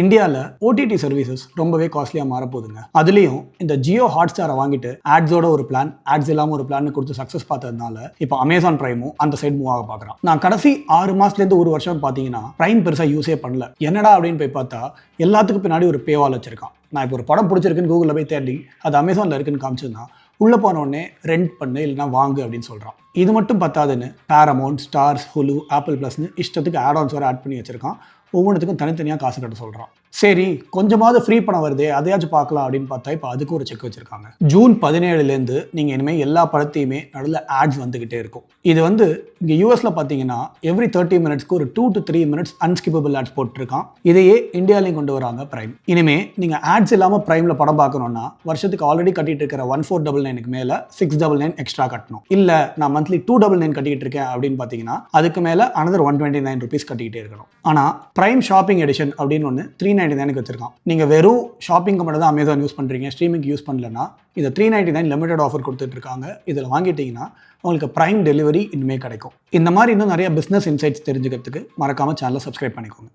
இந்தியாவில் OTT services ரொம்பவே காஸ்ட்லியாக மாறப்போகுதுங்க. அதுலேயும் இந்த ஜியோ ஹாட்ஸ்டாரை வாங்கிட்டு ஆட்ஸோட ஒரு பிளான், ஆட்ஸ் இல்லாமல் ஒரு பிளான் கொடுத்து சக்ஸஸ் பார்த்ததுனால இப்போ அமேசான் பிரைமும் அந்த சைடு மூவ் ஆக பார்க்குறான். நான் கடைசி 6 மாதத்துலேருந்து ஒரு வருஷம் பார்த்தீங்கன்னா பிரைம் பெருசாக யூஸே பண்ணல. என்னடா அப்படின்னு போய் பார்த்தா எல்லாத்துக்கும் பின்னாடி ஒரு பேவால் வச்சிருக்கான். நான் இப்போ ஒரு படம் பிடிச்சிருக்குன்னு கூகுளில் போய் தேடி அது அமேசானில் இருக்குன்னு காமிச்சிருந்தான். உள்ளே போனோடனே ரெண்ட் பண்ணு இல்லைனா வாங்கு அப்படின்னு சொல்கிறான். இது மட்டும் பத்தாதுன்னு பேரமௌண்ட், ஸ்டார்ஸ், ஹுலு, ஆப்பிள் ப்ளஸ்னு இஷ்டத்துக்கு ஆட்-ஆன்ஸ் வர ஆட் பண்ணி வச்சிருக்கான். ஒவ்வொன்றுத்துக்கும் தனித்தனியாக காசு கட்ட சொல்கிறான். சரி, கொஞ்சமாவது ஃப்ரீ பணம் வருதே, அதையாச்சும் பார்க்கலாம் அப்படின்னு பார்த்தா இப்போ அதுக்கு ஒரு செக் வச்சிருக்காங்க. ஜூன் 17லேருந்து நீங்கள் இனிமேல் எல்லா படத்தையுமே நடுவில் ஆட்ஸ் வந்துக்கிட்டே இருக்கும். இது இங்கே யூஎஸில் பார்த்தீங்கன்னா எவ்ரி 30 மினிட்ஸ்க்கு ஒரு 2 to 3 மினிட்ஸ் அன்ஸ்கிப்பபிள் ஆட்ஸ் போட்டிருக்கான். இதையே இந்தியாலையும் கொண்டு வராங்க பிரைம். இனிமேல் நீங்கள் ஆட்ஸ் இல்லாமல் பிரைமில் படம் பார்க்கணுன்னா வருஷத்துக்கு ஆல்ரெடி கட்டிட்டு இருக்கிற 1499க்கு மேலே 699 எக்ஸ்ட்ரா கட்டணும். இல்லை நான் மந்த்லி 299 கட்டிக்கிட்டு இருக்கேன் அப்படின்னு பார்த்தீங்கன்னா அதுக்கு மேலே அனதர் 129 ருபீஸ் கட்டிக்கிட்டே இருக்கணும். ஆனால் பிரைம் ஷாப்பிங் எடிஷன் அப்படின்னு ஒன்று 399 வச்சிருக்கான். நீங்கள் வெறும் ஷாப்பிங்க்கு மட்டும் தான் அமேசான் யூஸ் பண்ணுறீங்க, ஸ்ட்ரீமிங் யூஸ் பண்ணலன்னா இதை 399 லிமிடெட் ஆஃபர் கொடுத்துட்டு இருக்காங்க. இதில் வாங்கிட்டீங்கன்னா உங்களுக்கு பிரைம் டெலிவரி இனிமேல் கிடைக்கும். இந்த மாதிரி இன்னும் நிறைய பிஸ்னஸ் இன்சைட்ஸ் தெரிஞ்சுக்கிறதுக்கு மறக்காமல் சேனலை சப்ஸ்கிரைப் பண்ணிக்கோங்க.